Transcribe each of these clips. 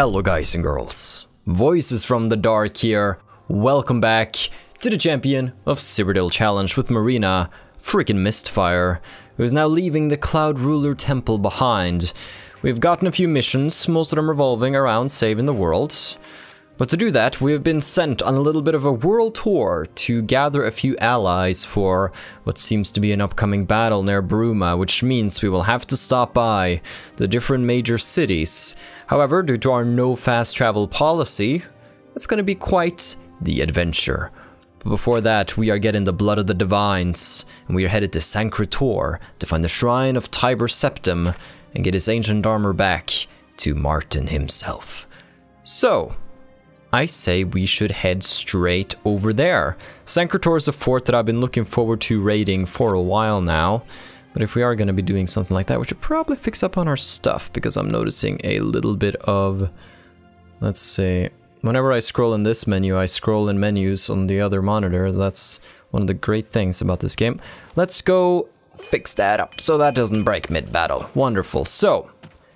Hello guys and girls, Voices from the Dark here. Welcome back to the champion of Cyrodiil challenge with Marina Mistfire, who is now leaving the Cloud Ruler Temple behind. We've gotten a few missions, most of them revolving around saving the world. But to do that, we have been sent on a little bit of a world tour to gather a few allies for what seems to be an upcoming battle near Bruma, which means we will have to stop by the different major cities. However, due to our no fast travel policy, it's going to be quite the adventure. But before that, we are getting the blood of the divines, and we are headed to Sancre Tor to find the shrine of Tiber Septim and get his ancient armor back to Martin himself. So I say we should head straight over there. Sancre Tor is a fort that I've been looking forward to raiding for a while now. But if we are going to be doing something like that, we should probably fix up on our stuff, because I'm noticing a little bit of... Let's see. Whenever I scroll in this menu, I scroll in menus on the other monitor. That's one of the great things about this game. Let's go fix that up so that doesn't break mid-battle. Wonderful. So,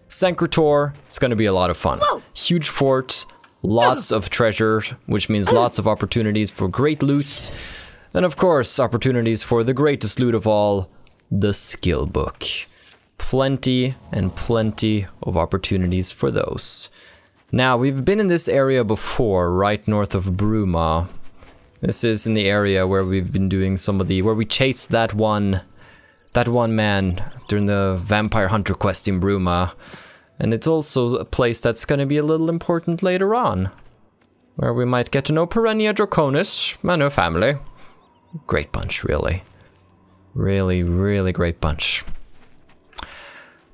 Sancre Tor, it's going to be a lot of fun. Whoa. Huge fort. Lots of treasure, which means lots of opportunities for great loot. And of course, opportunities for the greatest loot of all, the skill book. Plenty and plenty of opportunities for those. Now, we've been in this area before, right north of Bruma. This is in the area where we've been doing some of the... where we chased that one man during the Vampire Hunter quest in Bruma. And it's also a place that's going to be a little important later on, where we might get to know Perennia Draconis and her family. Great bunch, really. Really, really great bunch.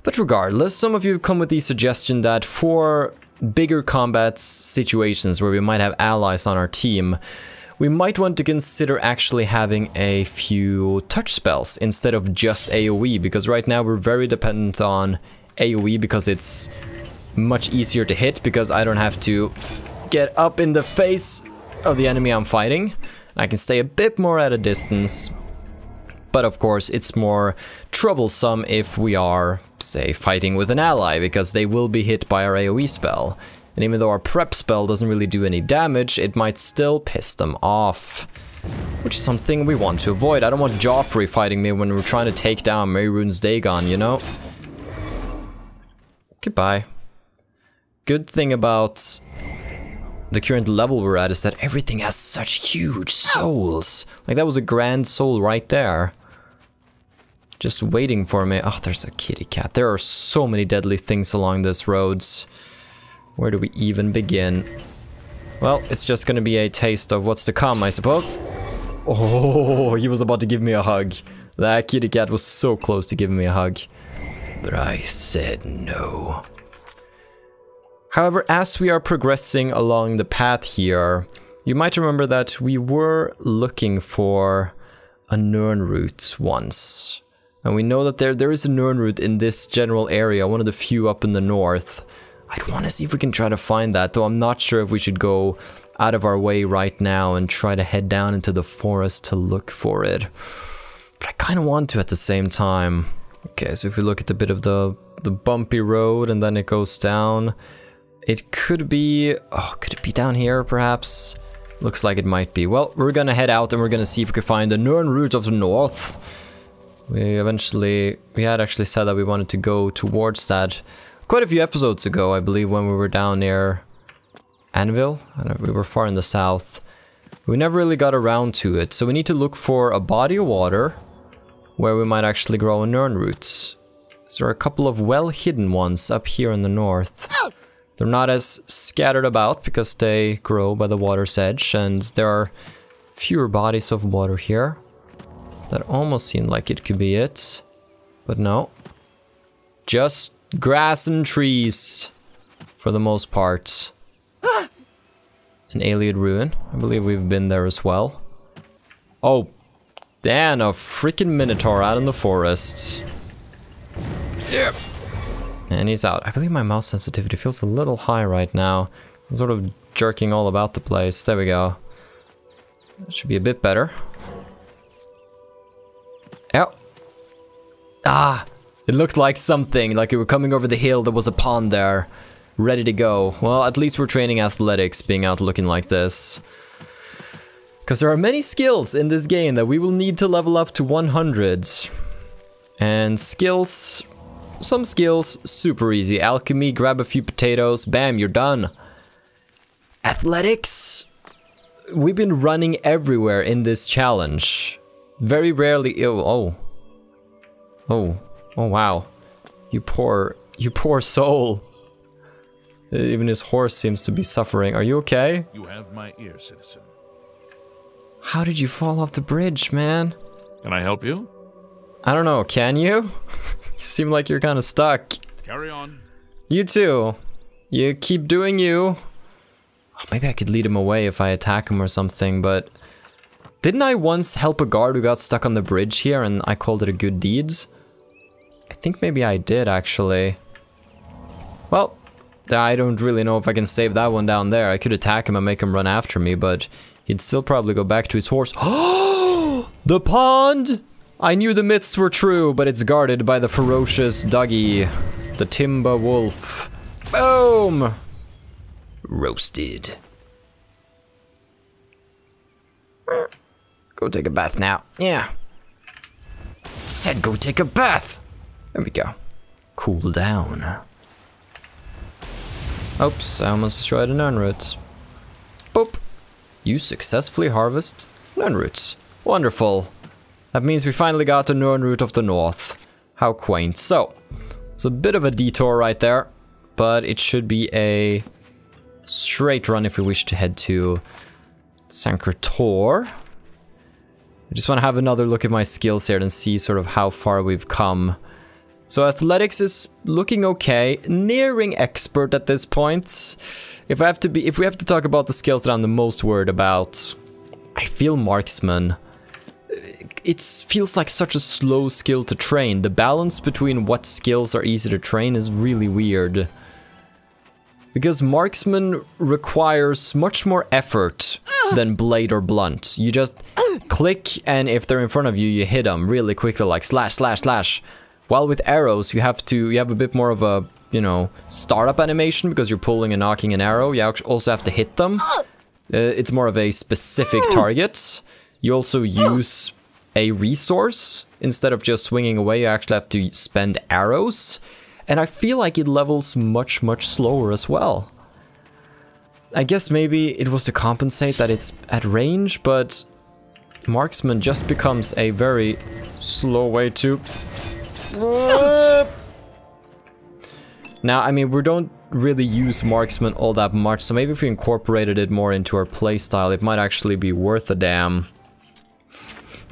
But regardless, some of you have come with the suggestion that for bigger combat situations where we might have allies on our team, we might want to consider actually having a few touch spells instead of just AoE, because right now we're very dependent on AoE because it's much easier to hit, because I don't have to get up in the face of the enemy I'm fighting. I can stay a bit more at a distance, but of course it's more troublesome if we are, say, fighting with an ally, because they will be hit by our AoE spell. And even though our prep spell doesn't really do any damage, it might still piss them off, which is something we want to avoid. I don't want Joffrey fighting me when we're trying to take down Mehrunes Dagon, you know? Goodbye. Good thing about the current level we're at is that everything has such huge souls. Like, that was a grand soul right there, just waiting for me. Oh, there's a kitty cat. There are so many deadly things along this roads. Where do we even begin? Well, it's just gonna be a taste of what's to come, I suppose. Oh, he was about to give me a hug. That kitty cat was so close to giving me a hug, but I said no. However, as we are progressing along the path here, you might remember that we were looking for a Nirnroot once. And we know that there is a Nirnroot in this general area, one of the few up in the north. I'd want to see if we can try to find that, though I'm not sure if we should go out of our way right now and try to head down into the forest to look for it. But I kind of want to at the same time. Okay, so if we look at the bit of the bumpy road and then it goes down, it could be... oh, could it be down here, perhaps? Looks like it might be. Well, we're gonna head out and we're gonna see if we can find the Nirnroot of the North. We had actually said that we wanted to go towards that quite a few episodes ago, I believe, when we were down near Anvil. We were far in the south. We never really got around to it, so we need to look for a body of water where we might actually grow a Nirnroot. There are a couple of well-hidden ones up here in the north. They're not as scattered about because they grow by the water's edge, and there are fewer bodies of water here. That almost seemed like it could be it, but no. Just grass and trees, for the most part. An Iliad ruin. I believe we've been there as well. Oh, damn, a freaking Minotaur out in the forest. Yeah. And he's out. I believe my mouse sensitivity feels a little high right now. I'm sort of jerking all about the place. There we go. That should be a bit better. Yep. Ah! It looked like something, like we were coming over the hill, there was a pond there. ready to go. Well, at least we're training athletics, being out looking like this. Because there are many skills in this game that we will need to level up to 100. And skills, some skills, super easy. Alchemy, grab a few potatoes, bam, you're done. Athletics, we've been running everywhere in this challenge. Very rarely, oh wow. You poor soul. Even his horse seems to be suffering. Are you okay? You have my ear, citizen. How did you fall off the bridge, man? Can I help you? I don't know, can you? You seem like you're kind of stuck. Carry on. You too. You keep doing you. Oh, maybe I could lead him away if I attack him or something, but... Didn't I once help a guard who got stuck on the bridge here and I called it a good deed? I think maybe I did, actually. Well, I don't really know if I can save that one down there. I could attack him and make him run after me, but... He'd still probably go back to his horse. Oh! The pond! I knew the myths were true, but it's guarded by the ferocious Dougie. The timber wolf. Boom! Roasted. Go take a bath now. Yeah. Said go take a bath. There we go. Cool down. Oops, I almost destroyed a nern root. Boop. You successfully harvest nern roots. Wonderful. That means we finally got the nern root of the north. How quaint. So, it's a bit of a detour right there, but it should be a straight run if we wish to head to Sancre Tor. I just want to have another look at my skills here and see sort of how far we've come. So athletics is looking okay, nearing expert at this point. If we have to talk about the skills that I'm the most worried about, I feel marksman. It feels like such a slow skill to train. The balance between what skills are easy to train is really weird. Because marksman requires much more effort than blade or blunt. You just click and if they're in front of you, you hit them really quickly like slash, slash, slash. While with arrows, you have a bit more of a, you know, startup animation because you're pulling and knocking an arrow. You also have to hit them. It's more of a specific target. You also use a resource. Instead of just swinging away, you actually have to spend arrows. And I feel like it levels much, much slower as well. I guess maybe it was to compensate that it's at range, but marksman just becomes a very slow way to... Now, I mean, we don't really use marksman all that much, so maybe if we incorporated it more into our playstyle, it might actually be worth a damn.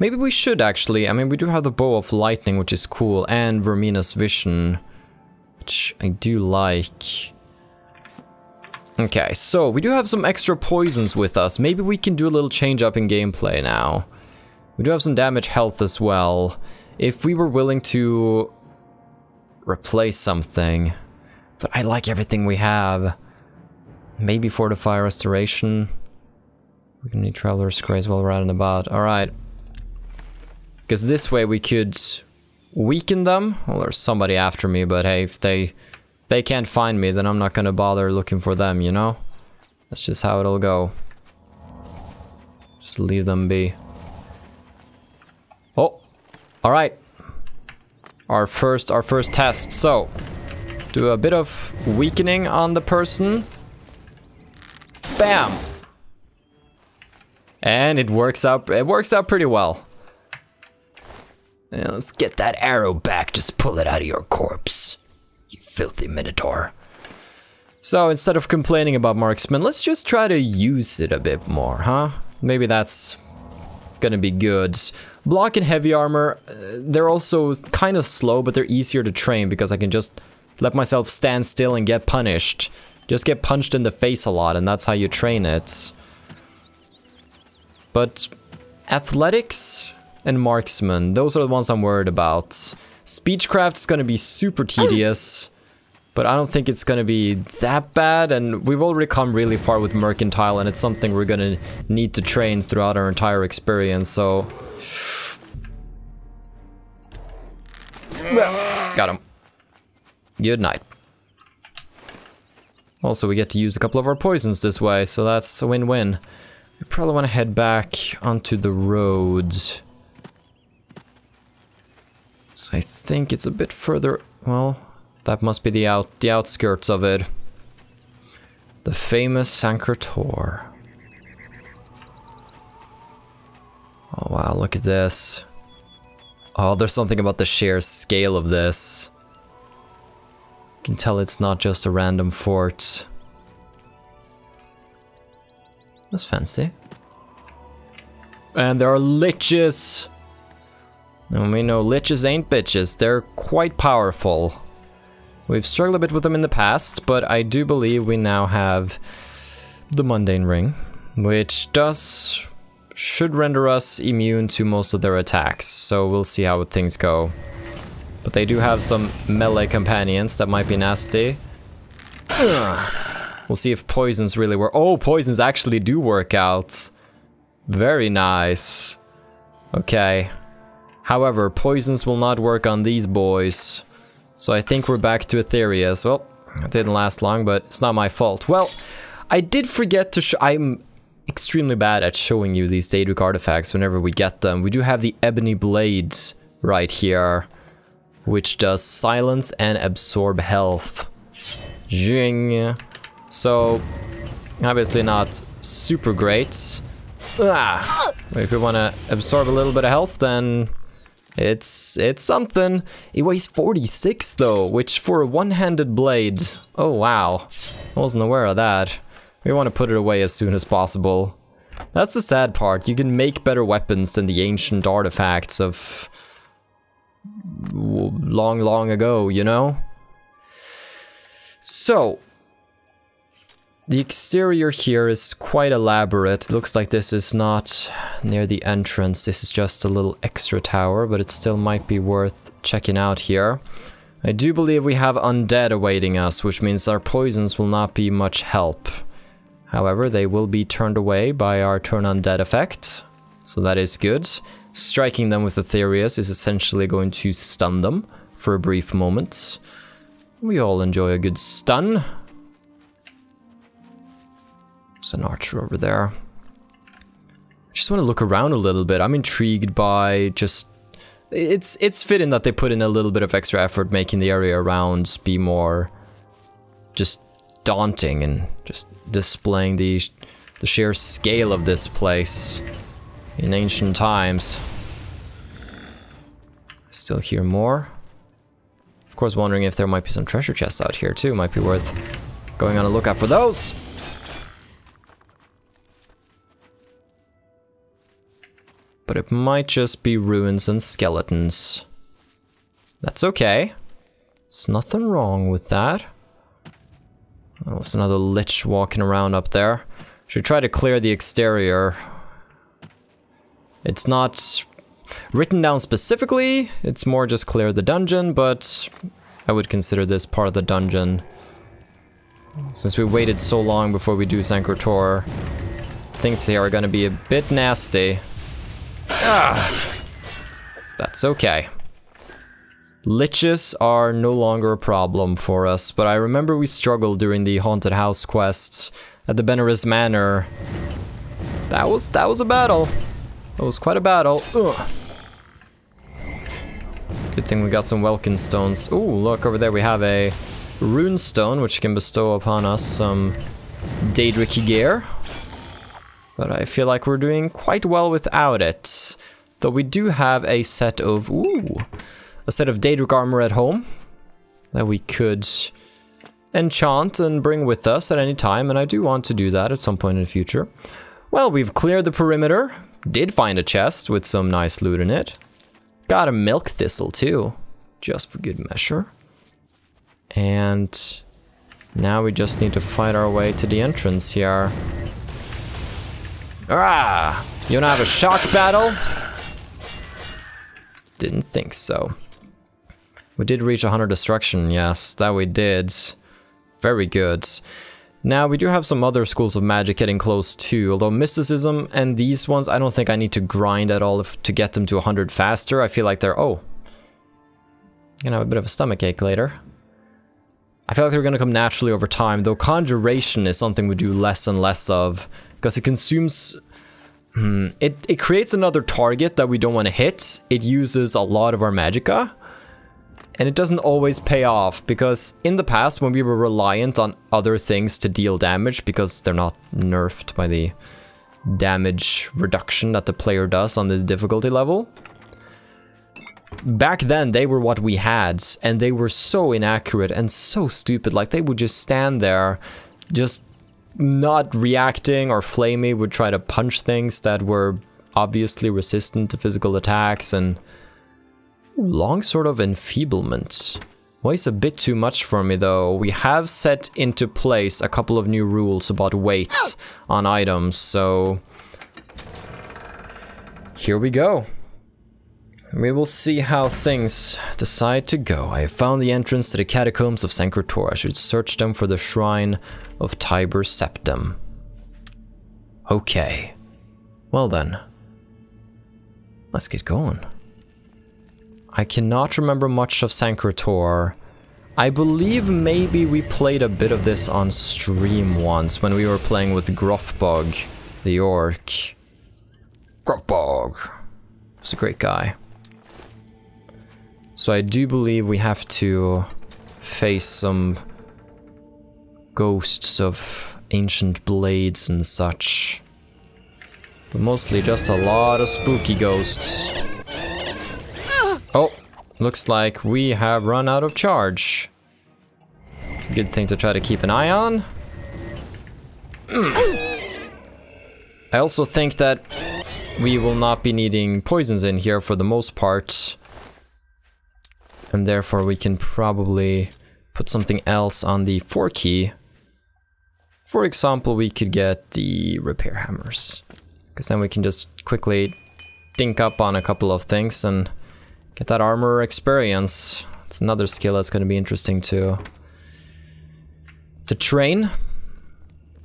Maybe we should actually. I mean, we do have the bow of lightning, which is cool, and Vermina's vision, which I do like. Okay, so we do have some extra poisons with us. Maybe we can do a little change up in gameplay now. We do have some damage health as well. If we were willing to replace something, but I like everything we have. Maybe Fortify Restoration. We're gonna need Traveler's Grace while we're out and about. Alright. Because this way we could weaken them. Well, there's somebody after me, but hey, if they can't find me, then I'm not gonna bother looking for them, you know? That's just how it'll go. Just leave them be. Oh! Alright. Our first test. So, do a bit of weakening on the person. Bam! And it works out pretty well. Yeah, let's get that arrow back, just pull it out of your corpse. You filthy minotaur. So instead of complaining about marksman, let's just try to use it a bit more, huh? Maybe that's gonna be good. Block and heavy armor, they're also kind of slow, but they're easier to train because I can just let myself stand still and get punished. Just get punched in the face a lot, and that's how you train it. But athletics and marksman, those are the ones I'm worried about. Speechcraft is gonna be super tedious, but I don't think it's gonna be that bad, and we've already come really far with Mercantile, and it's something we're gonna need to train throughout our entire experience, so... Got him. Good night. Also, we get to use a couple of our poisons this way, so that's a win-win. We probably want to head back onto the roads. So I think it's a bit further... Well, that must be the outskirts of it. The famous Sancre Tor. Oh wow, look at this. Oh, there's something about the sheer scale of this. You can tell it's not just a random fort. That's fancy. And there are liches. And we know liches ain't bitches. They're quite powerful. We've struggled a bit with them in the past, but I do believe we now have the Mundane Ring, which should render us immune to most of their attacks. So we'll see how things go. But they do have some melee companions that might be nasty. We'll see if poisons really work. Oh, poisons actually do work out. Very nice. Okay. However, poisons will not work on these boys. So I think we're back to Aetherius. Well, it didn't last long, but it's not my fault. Well, I did forget to show... I'm extremely bad at showing you these Daedric artifacts whenever we get them. We do have the Ebony Blades right here, which does silence and absorb health. Zing. So, obviously not super great. If we want to absorb a little bit of health, then it's something. It weighs 46 though, which for a one-handed blade, oh wow, I wasn't aware of that. We want to put it away as soon as possible. That's the sad part. You can make better weapons than the ancient artifacts of long ago, you know? So, the exterior here is quite elaborate. It looks like this is not near the entrance. This is just a little extra tower, but it still might be worth checking out here. I do believe we have undead awaiting us, which means our poisons will not be much help. However, they will be turned away by our turn undead effect, so that is good. Striking them with Aetherius is essentially going to stun them for a brief moment. We all enjoy a good stun. There's an archer over there. I just want to look around a little bit. I'm intrigued by just... It's fitting that they put in a little bit of extra effort making the area around be more just daunting and just displaying the sheer scale of this place in ancient times. I still hear more. Of course, wondering if there might be some treasure chests out here too. Might be worth going on a lookout for those. But it might just be ruins and skeletons. That's okay. There's nothing wrong with that. Oh, there's another lich walking around up there. Should try to clear the exterior. It's not written down specifically, it's more just clear the dungeon, but I would consider this part of the dungeon. Since we waited so long before we do Sancre Tor, things here are gonna be a bit nasty. That's okay. Liches are no longer a problem for us, but I remember we struggled during the Haunted House quests at the Benaris Manor. That was a battle. That was quite a battle. Ugh. Good thing we got some Welkin stones. Ooh, look over there we have a rune stone which can bestow upon us some Daedric gear. But I feel like we're doing quite well without it. Though we do have a set of Daedric armor at home that we could enchant and bring with us at any time, and I do want to do that at some point in the future. Well, we've cleared the perimeter, did find a chest with some nice loot in it. Got a milk thistle too, just for good measure. And now we just need to fight our way to the entrance here. Ah! You wanna have a shock battle? Didn't think so. We did reach 100 destruction, yes, that we did. Very good. Now, we do have some other schools of magic getting close too, although mysticism and these ones, I don't think I need to grind at all to get them to 100 faster. I feel like they're... Oh. I'm gonna have a bit of a stomachache later. I feel like they're gonna come naturally over time, though conjuration is something we do less and less of, because it consumes... It creates another target that we don't want to hit, it uses a lot of our magicka, and it doesn't always pay off, because in the past when we were reliant on other things to deal damage, because they're not nerfed by the damage reduction that the player does on this difficulty level, back then they were what we had, and they were so inaccurate and so stupid. Like, they would just stand there, just not reacting, or Flamey would try to punch things that were obviously resistant to physical attacks, and long sort of enfeeblement. Weighs a bit too much for me though. We have set into place a couple of new rules about weight on items, so here we go. We will see how things decide to go. I have found the entrance to the catacombs of Sancre Tor. I should search them for the shrine of Tiber Septim. Okay. Well then. Let's get going. I cannot remember much of Sancre Tor. I believe maybe we played a bit of this on stream once when we were playing with Gruffbog, the orc. Gruffbog. He's a great guy. So I do believe we have to face some ghosts of ancient blades and such. But mostly just a lot of spooky ghosts. Oh, looks like we have run out of charge. It's a good thing to try to keep an eye on. I also think that we will not be needing poisons in here for the most part. And therefore we can probably put something else on the 4 key. For example, we could get the repair hammers, because then we can just quickly dink up on a couple of things and get that armor experience. It's another skill that's going to be interesting to train,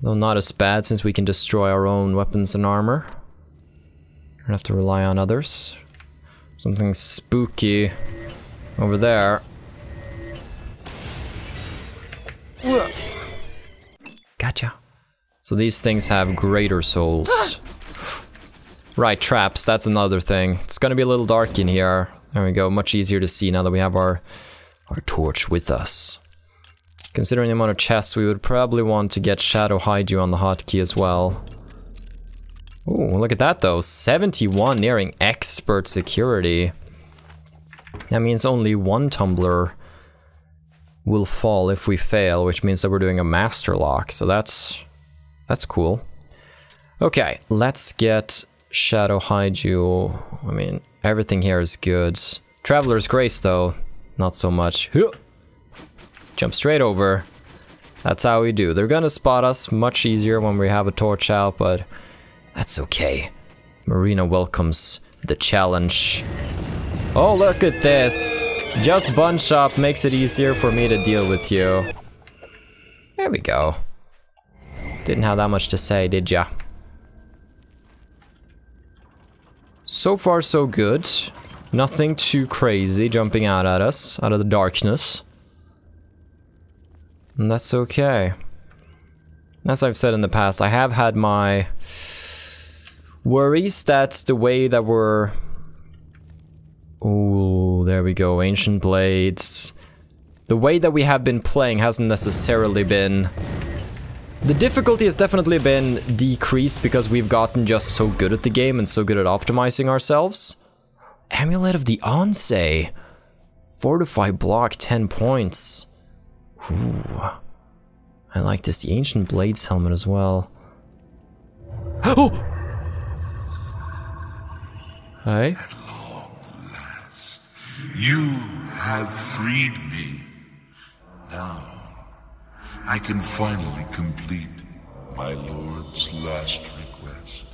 though not as bad since we can destroy our own weapons and armor. Don't have to rely on others. Something spooky over there. Gotcha. So these things have greater souls. Right, traps, that's another thing. It's gonna be a little dark in here. There we go, much easier to see now that we have our torch with us. Considering the amount of chests, we would probably want to get Shadow Hide You on the hotkey as well. Ooh, look at that though, 71 nearing expert security. That means only one tumbler will fall if we fail, which means that we're doing a master lock, so that's cool. Okay, let's get Shadow Hide You. I mean, everything here is good. Traveler's Grace though, not so much. Jump straight over. That's how we do. They're gonna spot us much easier when we have a torch out, but that's okay. Marina welcomes the challenge. Oh, look at this. Just bunch up makes it easier for me to deal with you. There we go. Didn't have that much to say, did ya? So far, so good. Nothing too crazy jumping out at us, out of the darkness. And that's okay. As I've said in the past, I have had my worries that the way that we're... Ooh, there we go, Ancient Blades. The way that we have been playing hasn't necessarily been... The difficulty has definitely been decreased because we've gotten just so good at the game and so good at optimizing ourselves. Amulet of the Onse. Fortify block, 10 points. Ooh. I like this. The Ancient Blades helmet as well. Oh! Hey? At long last, you have freed me. Now, I can finally complete my lord's last request.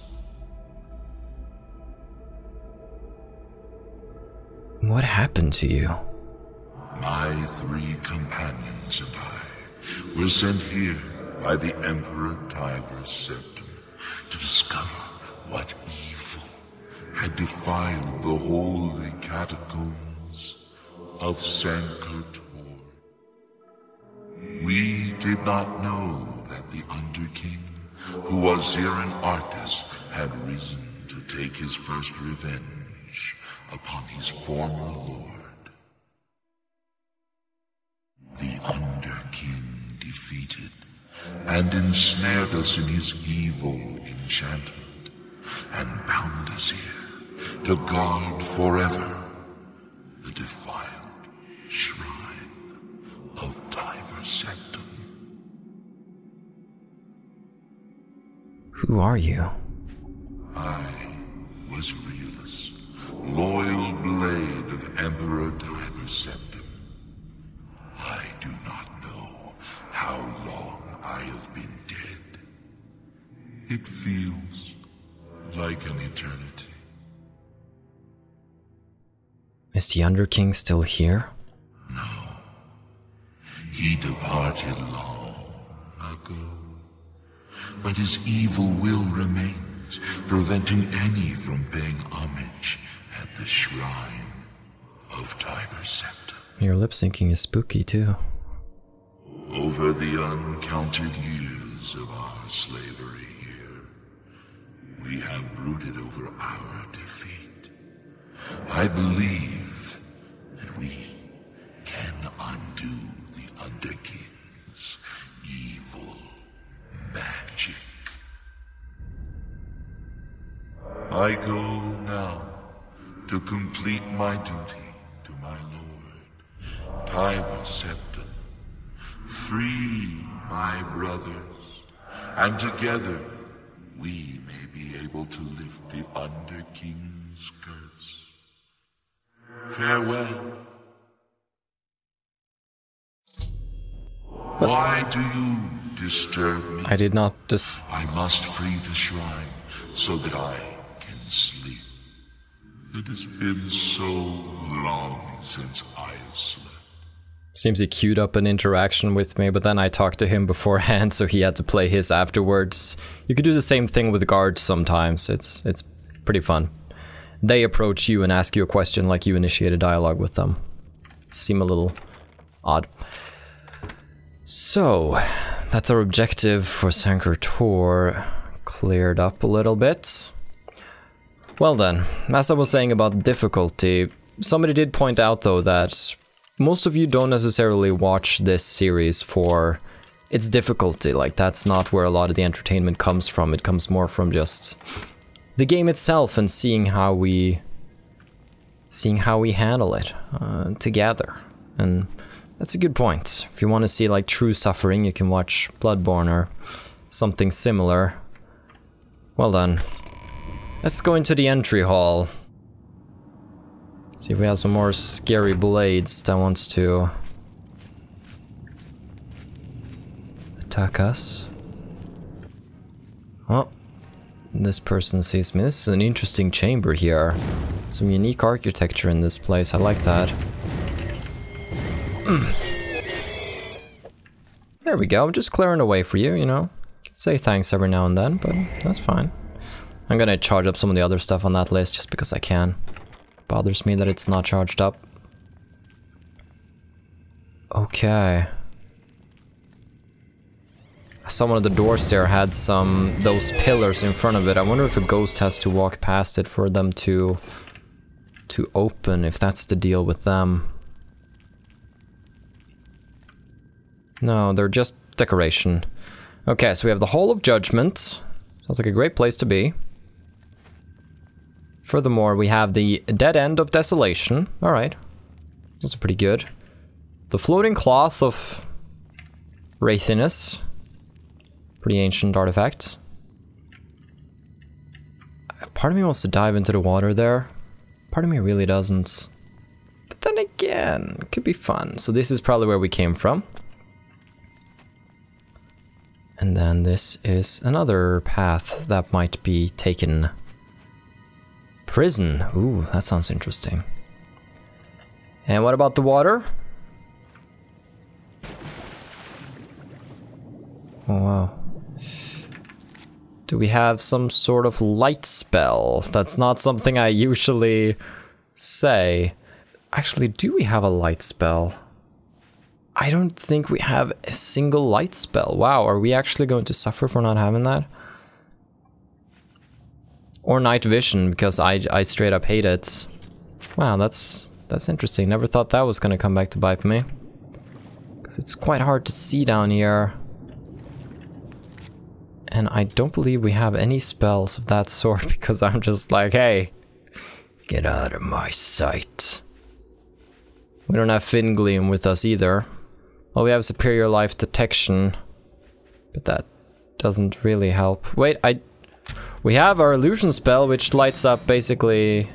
What happened to you? My 3 companions and I were sent here by the Emperor Tiber Septim to discover what evil had defiled the holy catacombs of Sancre Tor. did not know that the Underking, who was here an artist, had risen to take his first revenge upon his former lord. The Underking defeated and ensnared us in his evil enchantment, and bound us here to guard forever the defiled shrine of Tiber Septim. Who are you? I was Realus, loyal blade of Emperor Tiber Septim. I do not know how long I have been dead. It feels like an eternity. Is the Underking still here? No. He departed long ago. But his evil will remains, preventing any from paying homage at the shrine of Tiber Septim. Your lip syncing is spooky too. Over the uncounted years of our slavery here, we have brooded over our defeat. I believe that we can undo the Underking's evil magic. I go now to complete my duty to my lord, Tiber Septim. Free my brothers, and together we may be able to lift the Underking's curse. Farewell. Why do you disturb me? I did not I must free the shrine so that I can sleep. It has been so long since I have slept. Seems he queued up an interaction with me, but then I talked to him beforehand, so he had to play his afterwards. You could do the same thing with guards sometimes. It's pretty fun. They approach you and ask you a question like you initiate a dialogue with them. Seem a little odd. So, that's our objective for Sancre Tor cleared up a little bit. Well then, as I was saying about difficulty, somebody did point out though that most of you don't necessarily watch this series for its difficulty. Like, that's not where a lot of the entertainment comes from. It comes more from just the game itself and seeing how we handle it together. And that's a good point. If you want to see like true suffering, you can watch Bloodborne or something similar. Well done. Let's go into the entry hall. See if we have some more scary blades that wants to attack us. Oh, this person sees me. This is an interesting chamber here. Some unique architecture in this place. I like that. There we go. I'm just clearing the way for you, you know. Say thanks every now and then, but that's fine. I'm gonna charge up some of the other stuff on that list just because I can. Bothers me that it's not charged up. Okay. I saw one of the doors there had those pillars in front of it. I wonder if a ghost has to walk past it for them to open, if that's the deal with them. No, they're just decoration. Okay, so we have the Hall of Judgment. Sounds like a great place to be. Furthermore, we have the Dead End of Desolation. Alright. Those are pretty good. The Floating Cloth of Wraithiness. Pretty ancient artifact. Part of me wants to dive into the water there. Part of me really doesn't. But then again, it could be fun. So this is probably where we came from. And then this is another path that might be taken. Prison. Ooh, that sounds interesting. And what about the water? Oh, wow. Do we have some sort of light spell? That's not something I usually say. Actually, do we have a light spell? I don't think we have a single light spell. Wow, are we actually going to suffer for not having that? Or night vision, because I straight up hate it. Wow, that's interesting. Never thought that was gonna come back to bite me. Because it's quite hard to see down here. And I don't believe we have any spells of that sort, because I'm just like, hey, get out of my sight. We don't have Fin Gleam with us either. Well, we have Superior Life Detection, but that doesn't really help. Wait, we have our illusion spell, which lights up basically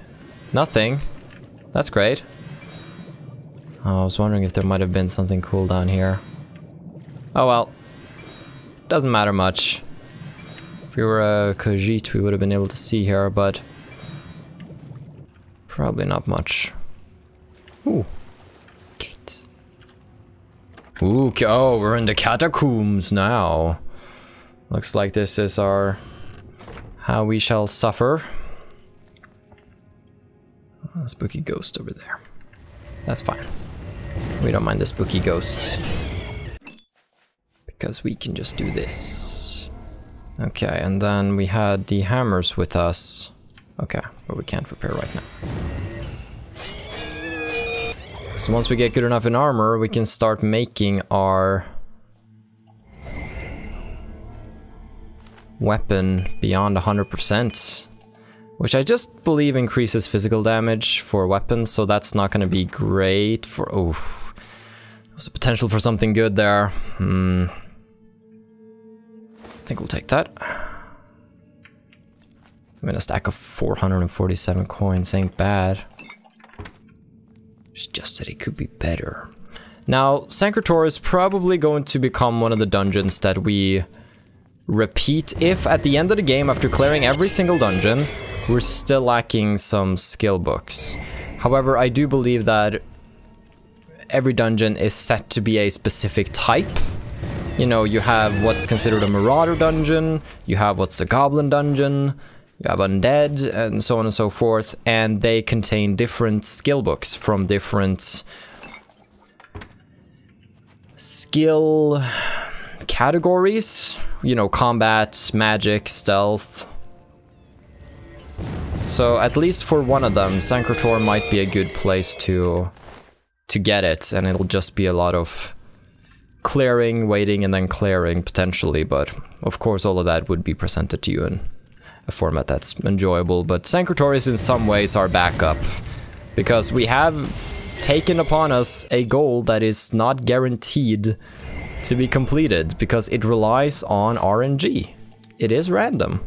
nothing. That's great. Oh, I was wondering if there might have been something cool down here. Oh well. Doesn't matter much. If we were a Khajiit, we would have been able to see here, but probably not much. Ooh. Gate. Ooh, oh, we're in the catacombs now. Looks like this is our... how we shall suffer. Oh, a spooky ghost over there. That's fine. We don't mind the spooky ghost. Because we can just do this. Okay, and then we had the hammers with us. Okay, but we can't repair right now. So once we get good enough in armor, we can start making our weapon beyond 100%. Which I just believe increases physical damage for weapons, so that's not going to be great for... oh, there's a potential for something good there. I think we'll take that. I mean, a stack of 447 coins ain't bad. It's just that it could be better. Now, Sancre Tor is probably going to become one of the dungeons that we repeat if at the end of the game, after clearing every single dungeon, we're still lacking some skill books. However, I do believe that every dungeon is set to be a specific type. You know, you have what's considered a Marauder dungeon, you have what's a Goblin dungeon, you have Undead, and so on and so forth, and they contain different skill books from different skill categories. You know, combat, magic, stealth. So at least for one of them, Sancre Tor might be a good place to get it, and it'll just be a lot of clearing, waiting, and then clearing potentially, but of course all of that would be presented to you in a format that's enjoyable. But Sancre Tor is in some ways our backup, because we have taken upon us a goal that is not guaranteed to be completed, because it relies on RNG. It is random.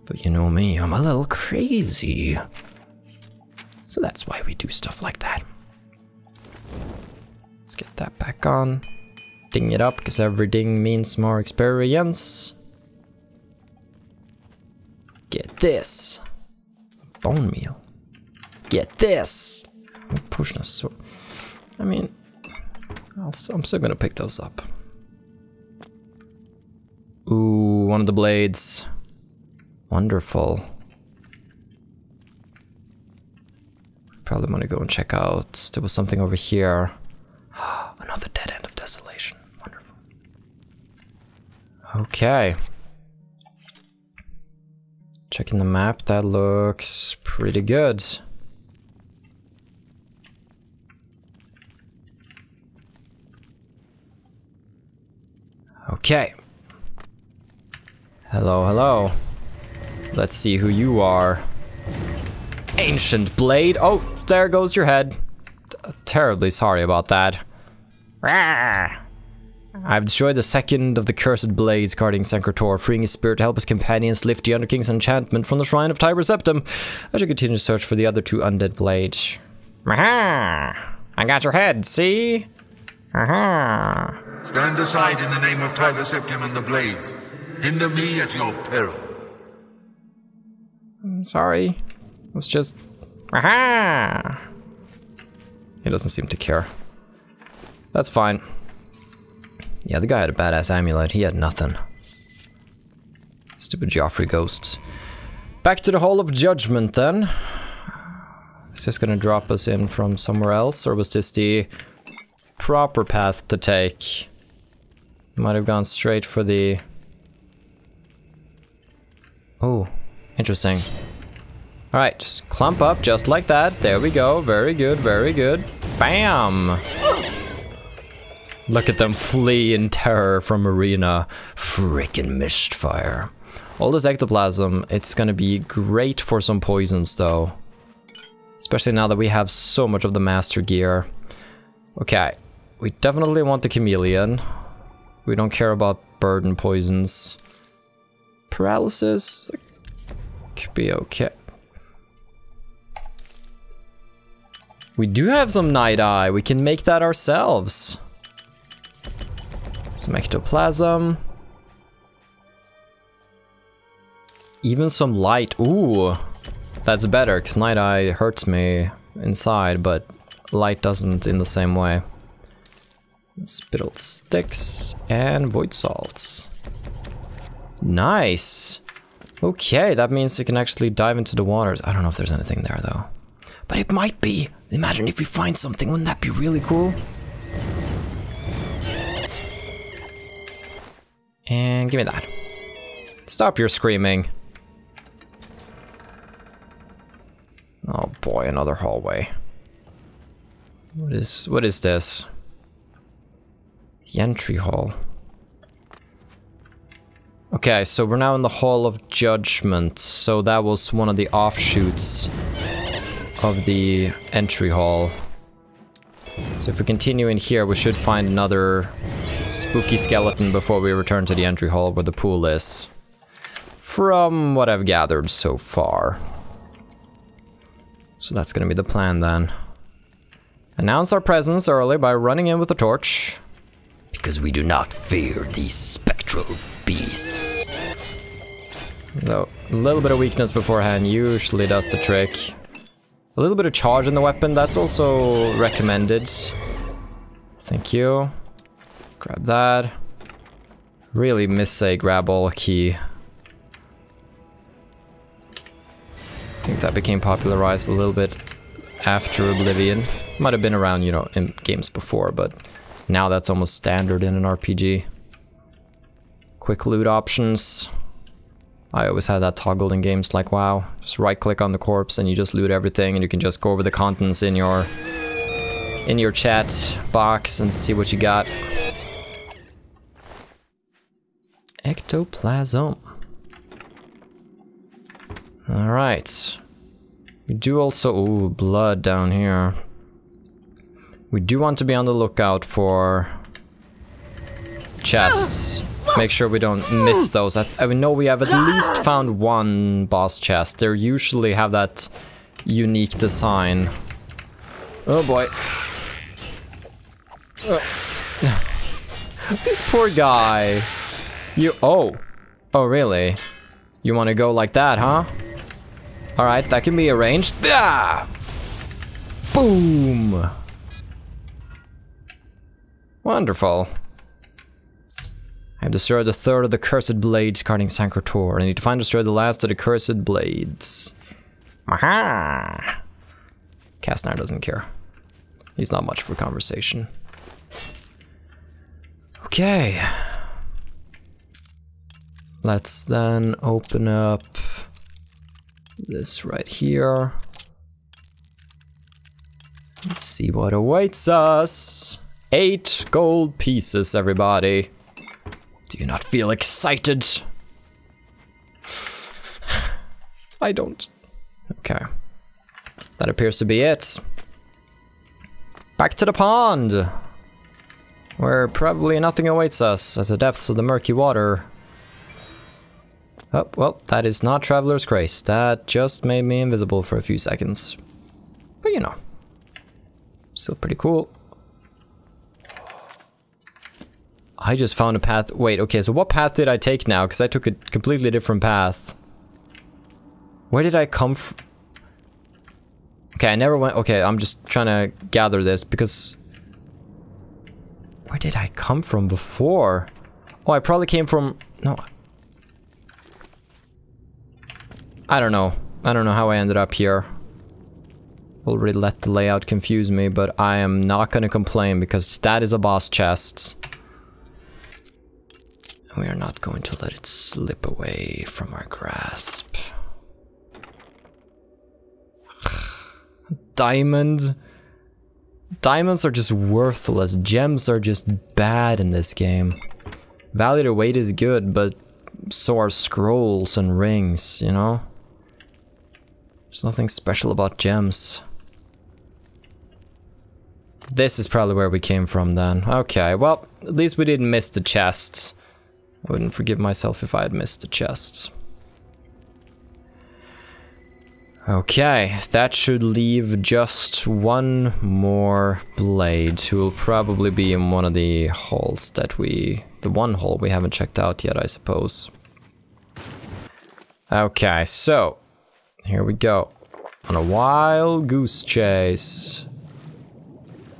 But you know me, I'm a little crazy. So that's why we do stuff like that. Let's get that back on. Ding it up, because every ding means more experience. Get this. Bone meal. Get this. Pushing us so... I mean... I'm still gonna pick those up. Ooh, one of the blades. Wonderful. Probably want to go and check out. There was something over here. Another dead end of desolation. Wonderful. Okay. Checking the map. That looks pretty good. Okay. Hello, hello. Let's see who you are. Ancient Blade. Oh, there goes your head. Terribly sorry about that. I've destroyed the second of the cursed blades guarding Sancre Tor, freeing his spirit to help his companions lift the Underking's enchantment from the Shrine of Tiber Septim. I should continue to search for the other two undead blades. Aha! I got your head, see? Aha! Stand aside in the name of Tiber Septim and the blades. Hinder me at your peril. I'm sorry. It was just... Aha! He doesn't seem to care. That's fine. Yeah, the guy had a badass amulet. He had nothing. Stupid Joffrey ghosts. Back to the Hall of Judgment, then. Is this gonna drop us in from somewhere else, or was this the proper path to take. Might have gone straight for the... Oh, interesting. Alright, just clump up just like that. There we go. Very good, very good. Bam! Look at them flee in terror from Marina. Frickin' Mistfire. All this ectoplasm, it's gonna be great for some poisons though. Especially now that we have so much of the master gear. Okay, we definitely want the chameleon. We don't care about burden poisons. Paralysis could be okay. We do have some night eye. We can make that ourselves. Some ectoplasm. Even some light. Ooh, that's better because night eye hurts me inside, but light doesn't in the same way. Spittle sticks and void salts. Nice. Okay, that means we can actually dive into the waters. I don't know if there's anything there though, but it might be. Imagine if we find something, wouldn't that be really cool? And give me that. Stop your screaming. Oh boy, another hallway. What is this? The entry hall. Okay, so we're now in the Hall of Judgment. So that was one of the offshoots of the entry hall. So if we continue in here, we should find another spooky skeleton before we return to the entry hall where the pool is. From what I've gathered so far. So that's gonna be the plan then. Announce our presence early by running in with a torch. Because we do not fear these spectral beasts. Though, a little bit of weakness beforehand usually does the trick. A little bit of charge in the weapon, that's also recommended. Thank you. Grab that. Really miss a grab all key. I think that became popularized a little bit after Oblivion. Might have been around, you know, in games before, but now that's almost standard in an RPG. Quick loot options. I always had that toggled in games like WoW. Just right click on the corpse and you just loot everything and you can just go over the contents in your chat box and see what you got. Ectoplasm. Alright. We do also... Ooh, blood down here. We do want to be on the lookout for chests. Make sure we don't miss those. I know we have at least found one boss chest. They usually have that unique design. Oh boy. This poor guy. Oh really? You want to go like that, huh? Alright, that can be arranged. Ah! Boom! Wonderful. I have destroyed the third of the cursed blades guarding Sancre Tor. I need to find and destroy the last of the cursed blades. Aha! Kastner doesn't care. He's not much for conversation. Okay. Let's then open up this right here. Let's see what awaits us. 8 gold pieces, everybody. Do you not feel excited? I don't. Okay. That appears to be it. Back to the pond, where probably nothing awaits us at the depths of the murky water. Oh, well, that is not Traveler's Grace. That just made me invisible for a few seconds. But you know, still pretty cool. I just found a path. Wait, okay, so what path did I take now? Because I took a completely different path. Where did I come from? Okay, I never went. Okay, I'm just trying to gather this because... Where did I come from before? Oh, I probably came from... No. I don't know. I don't know how I ended up here. already let the layout confuse me, but I am not gonna complain because that is a boss chest. And we are not going to let it slip away from our grasp. Diamond. Diamonds are just worthless. Gems are just bad in this game. Value to weight is good, but so are scrolls and rings, you know? There's nothing special about gems. This is probably where we came from then. Okay, well, at least we didn't miss the chests. I wouldn't forgive myself if I had missed the chests. Okay, that should leave just one more blade, who will probably be in one of the halls that the one hall we haven't checked out yet, I suppose. Okay, so, here we go. On a wild goose chase.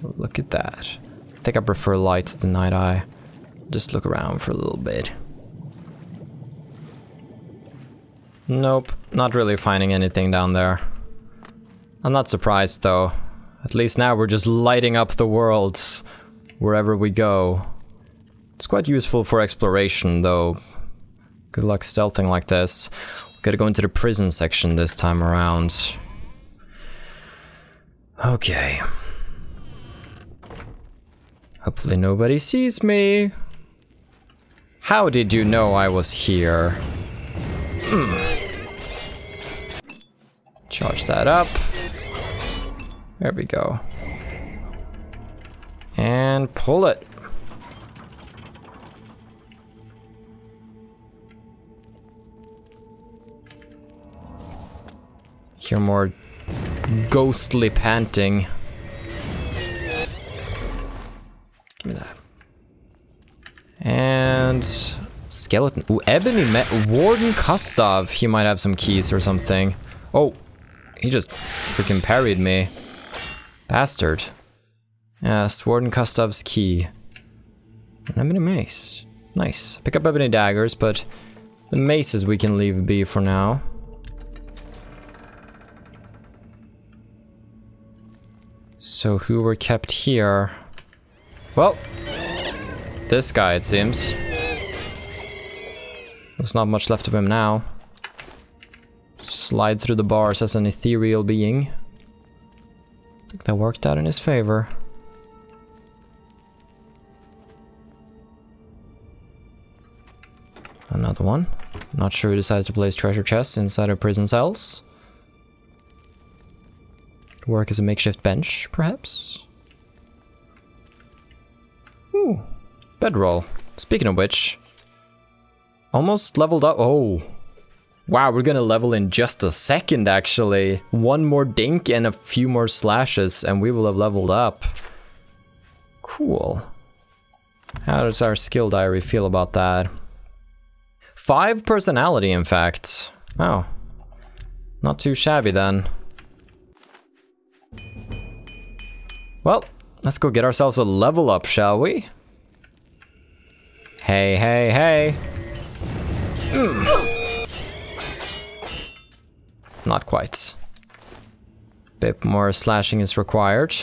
Look at that. I think I prefer light to night eye. Just look around for a little bit. Nope, not really finding anything down there. I'm not surprised though. At least now we're just lighting up the world wherever we go. It's quite useful for exploration though. Good luck stealthing like this. Gotta go into the prison section this time around. Okay. Hopefully nobody sees me. How did you know I was here? Charge that up. There we go. And pull it. Hear more ghostly panting. Give me that. And skeleton. Ooh, ebony Warden Kostov. He might have some keys or something. Oh, he just freaking parried me. Bastard. Yes, Warden Kostov's key. An ebony mace. Nice. Pick up ebony daggers, but the maces we can leave be for now. So who were kept here? Well, this guy it seems. There's not much left of him now. Slide through the bars as an ethereal being. I think that worked out in his favor. Another one. Not sure who decided to place treasure chests inside of prison cells. Work as a makeshift bench, perhaps? Ooh, bedroll. Speaking of which, almost leveled up. Oh, wow, we're gonna level in just a second, actually. One more dink and a few more slashes, and we will have leveled up. Cool. How does our skill diary feel about that? 5 personality, in fact. Oh, not too shabby then. Well, let's go get ourselves a level up, shall we? Hey, hey, hey. Not quite. Bit more slashing is required.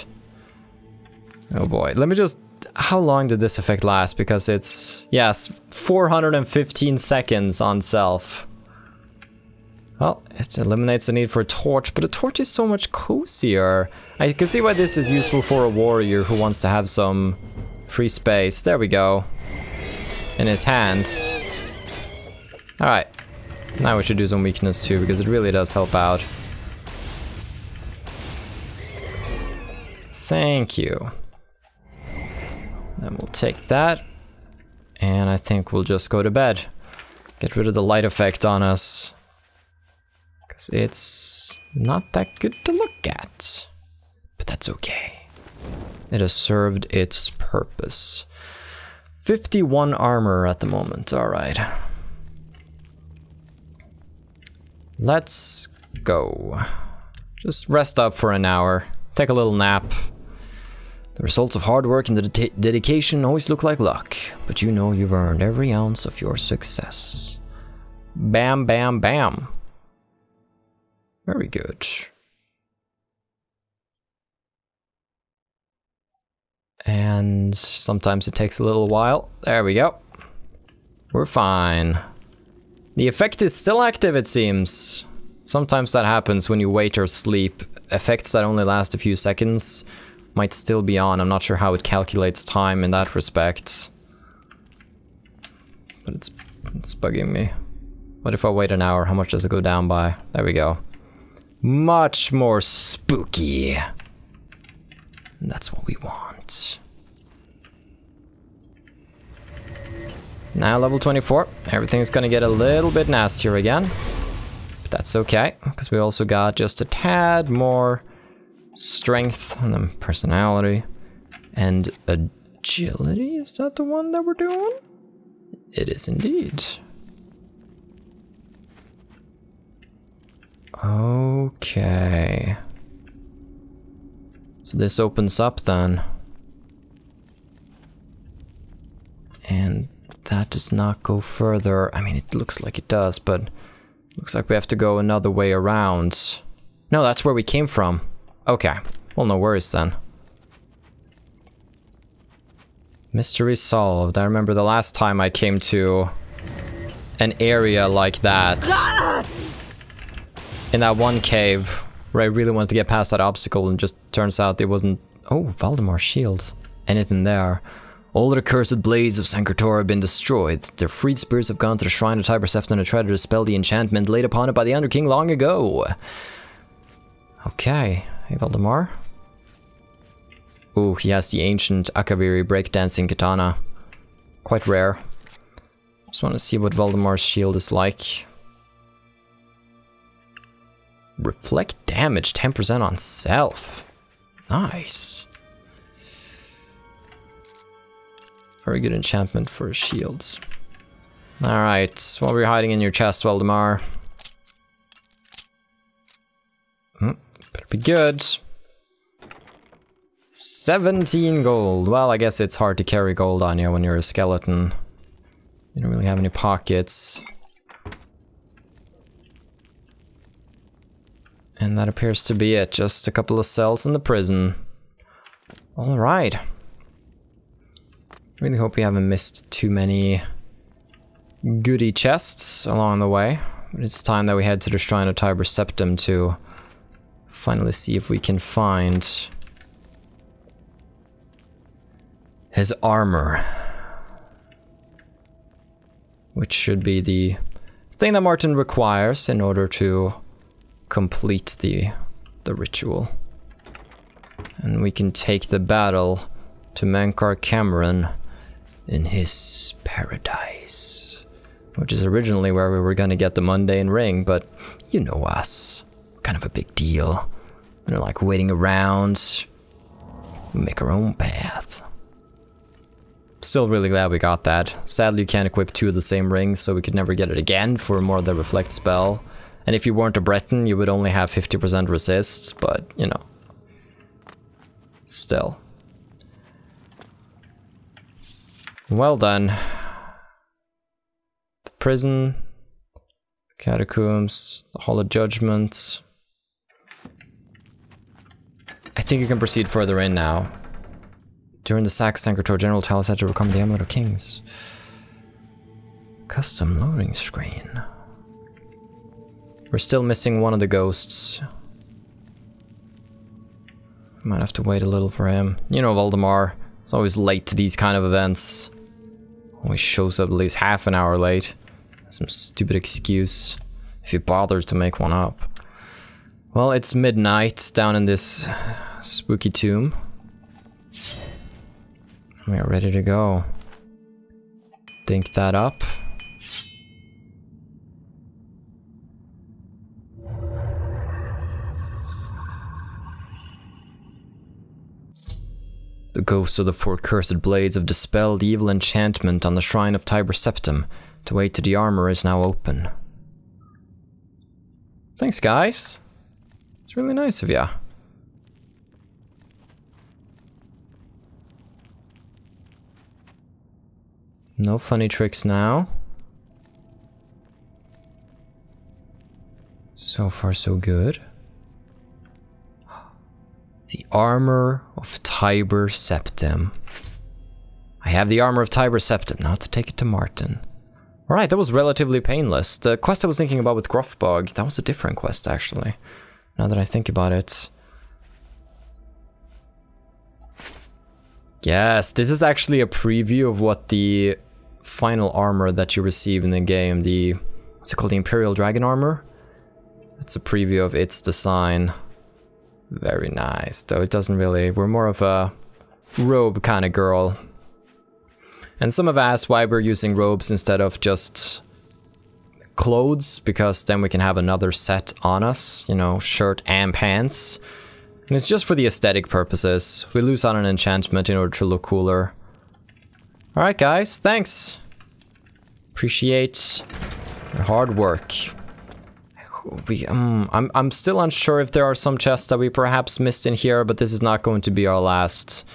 Oh boy, let me just... How long did this effect last? Because it's... Yes, 415 seconds on self. Well, it eliminates the need for a torch, but a torch is so much cozier. I can see why this is useful for a warrior who wants to have some free space. There we go. In his hands. Alright. Now we should do some weakness too, because it really does help out. Thank you. Then we'll take that. And I think we'll just go to bed. Get rid of the light effect on us. Because it's not that good to look at. But that's okay. It has served its purpose. 51 armor at the moment, alright. Let's go. Just rest up for an hour. Take a little nap. The results of hard work and the dedication always look like luck. But you know you've earned every ounce of your success. Bam, bam, bam. Very good. And sometimes it takes a little while. There we go. We're fine. The effect is still active, it seems. Sometimes that happens when you wait or sleep. Effects that only last a few seconds might still be on. I'm not sure how it calculates time in that respect. But it's bugging me. What if I wait an hour? How much does it go down by? There we go. Much more spooky. And that's what we want. Now level 24. Everything's gonna get a little bit nastier again. But that's okay, because we also got just a tad more strength and then personality. And agility, is that the one that we're doing? It is indeed. Okay. So this opens up then. And that does not go further. I mean, it looks like it does, but looks like we have to go another way around. No, that's where we came from. Okay. Well, no worries then. Mystery solved. I remember the last time I came to an area like that. In that one cave where I really wanted to get past that obstacle and just turns out it wasn't... Oh, Valdemar's shield. Anything there. All the accursed blades of Sancre Tor have been destroyed. Their freed spirits have gone to the shrine of Tiber Septim to try to dispel the enchantment laid upon it by the Underking long ago. Okay. Hey, Valdemar. Ooh, he has the ancient Akaviri breakdancing katana. Quite rare. Just want to see what Valdemar's shield is like. Reflect damage 10% on self. Nice. Very good enchantment for shields. Alright, what were you hiding in your chest, Valdemar? Better be good. 17 gold. Well, I guess it's hard to carry gold on you when you're a skeleton. You don't really have any pockets. And that appears to be it. Just a couple of cells in the prison. Alright. Really hope we haven't missed too many goodie chests along the way. But it's time that we head to the shrine of Tiber Septim to finally see if we can find his armor. Which should be the thing that Martin requires in order to complete the ritual. And we can take the battle to Mankar Cameron in his paradise. Which is originally where we were gonna get the mundane ring, but you know us. Kind of a big deal. We're like waiting around. Make our own path. Still really glad we got that. Sadly you can't equip two of the same rings, so we could never get it again for more of the reflect spell. And if you weren't a Breton, you would only have 50% resist, but you know. Still. Well then. The prison, catacombs, the Hall of Judgment. I think you can proceed further in now. During the sack, Sancre Tor General Talos had to recover the Amulet of Kings. Custom loading screen. We're still missing one of the ghosts. Might have to wait a little for him. You know Valdemar is always late to these kind of events. Always shows up at least half an hour late. Some stupid excuse, if he bothers to make one up. Well, it's midnight down in this spooky tomb. We are ready to go. Dink that up. The ghosts of the four cursed blades have dispelled the evil enchantment on the shrine of Tiber Septim. The way to the armor is now open. Thanks, guys. It's really nice of ya. No funny tricks now. So far, so good. The Armor of Tiber Septim. I have the Armor of Tiber Septim, now to take it to Martin. Alright, that was relatively painless. The quest I was thinking about with Gruffbug, that was a different quest actually. Now that I think about it. Yes, this is actually a preview of what the final armor that you receive in the game, the, what's it called, the Imperial Dragon Armor? It's a preview of its design. Very nice, though it doesn't really, we're more of a robe kind of girl. And some have asked why we're using robes instead of just clothes, because then we can have another set on us, you know, shirt and pants. And it's just for the aesthetic purposes. We lose out on enchantment in order to look cooler. Alright guys, thanks. Appreciate your hard work. I'm still unsure if there are some chests that we perhaps missed in here, but this is not going to be our last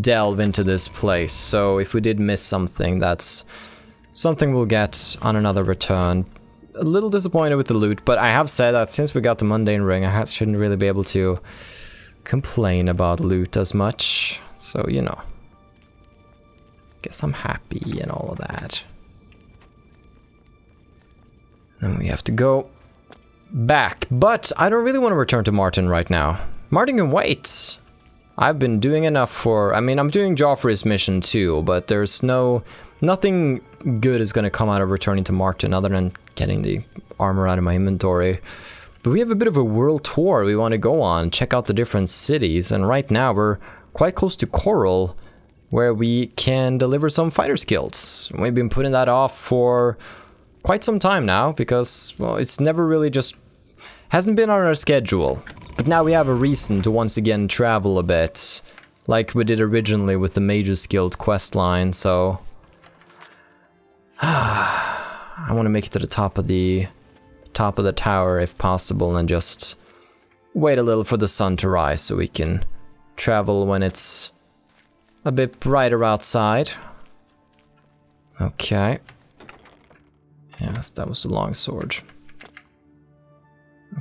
delve into this place. So if we did miss something, that's something we'll get on another return. A little disappointed with the loot, but I have said that since we got the mundane ring, I shouldn't really be able to complain about loot as much. So, you know, guess I'm happy and all of that. Then we have to go back, but I don't really want to return to Martin right now. Martin can wait. I've been doing enough for, I mean, I'm doing Joffrey's mission too, but there's nothing good is going to come out of returning to Martin other than getting the armor out of my inventory. But we have a bit of a world tour we want to go on, check out the different cities, and right now we're quite close to Coral, where we can deliver some fighter skills. We've been putting that off for quite some time now, because, well, it's never really just, hasn't been on our schedule. But now we have a reason to once again travel a bit, like we did originally with the Mage's Guild questline, so I want to make it to the top of the tower if possible, and just wait a little for the sun to rise so we can travel when it's a bit brighter outside. Okay. Yes, that was the longsword.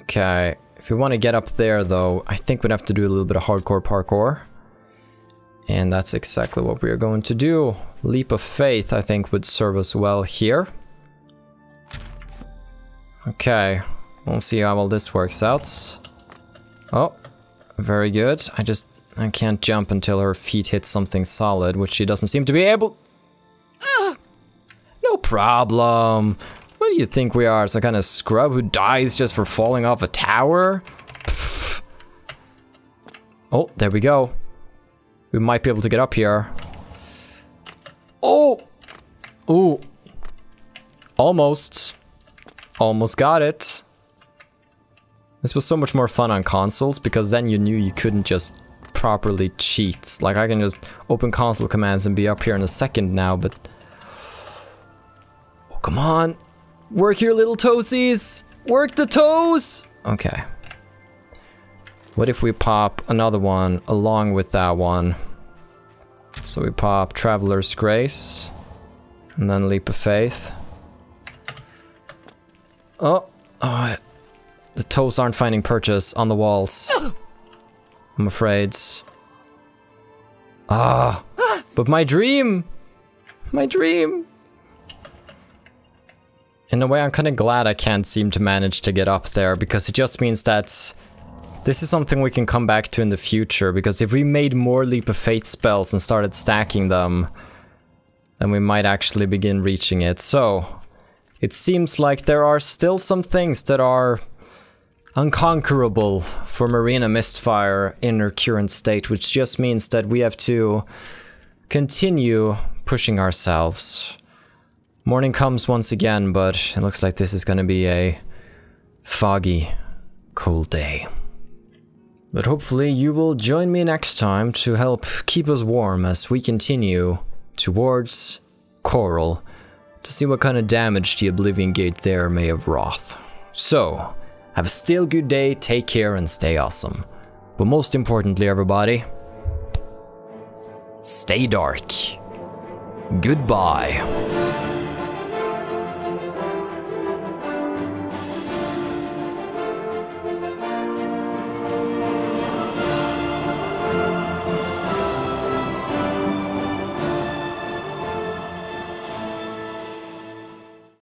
Okay, if we want to get up there though, I think we'd have to do a little bit of hardcore parkour. And that's exactly what we are going to do. Leap of Faith, I think, would serve us well here. Okay, we'll see how all this works out. Oh, very good. I can't jump until her feet hit something solid, which she doesn't seem to be able. No problem. What do you think we are? Some kind of scrub who dies just for falling off a tower? Pfft. Oh, there we go. We might be able to get up here. Oh! Ooh. Almost. Almost got it. This was so much more fun on consoles, because then you knew you couldn't just properly cheat. Like, I can just open console commands and be up here in a second now, but... Oh, come on. Work your little toesies! Work the toes! Okay. What if we pop another one along with that one? So we pop Traveler's Grace, and then Leap of Faith. Oh, the toes aren't finding purchase on the walls. I'm afraid. But my dream! My dream! In a way, I'm kind of glad I can't seem to manage to get up there, because it just means that this is something we can come back to in the future, because if we made more Leap of Faith spells and started stacking them, then we might actually begin reaching it. So, it seems like there are still some things that are unconquerable for Marina Mistfire in her current state, which just means that we have to continue pushing ourselves. Morning comes once again, but it looks like this is going to be a foggy, cold day. But hopefully you will join me next time to help keep us warm as we continue towards Coral to see what kind of damage the Oblivion Gate there may have wrought. So, have a still good day, take care, and stay awesome. But most importantly, everybody, stay dark. Goodbye.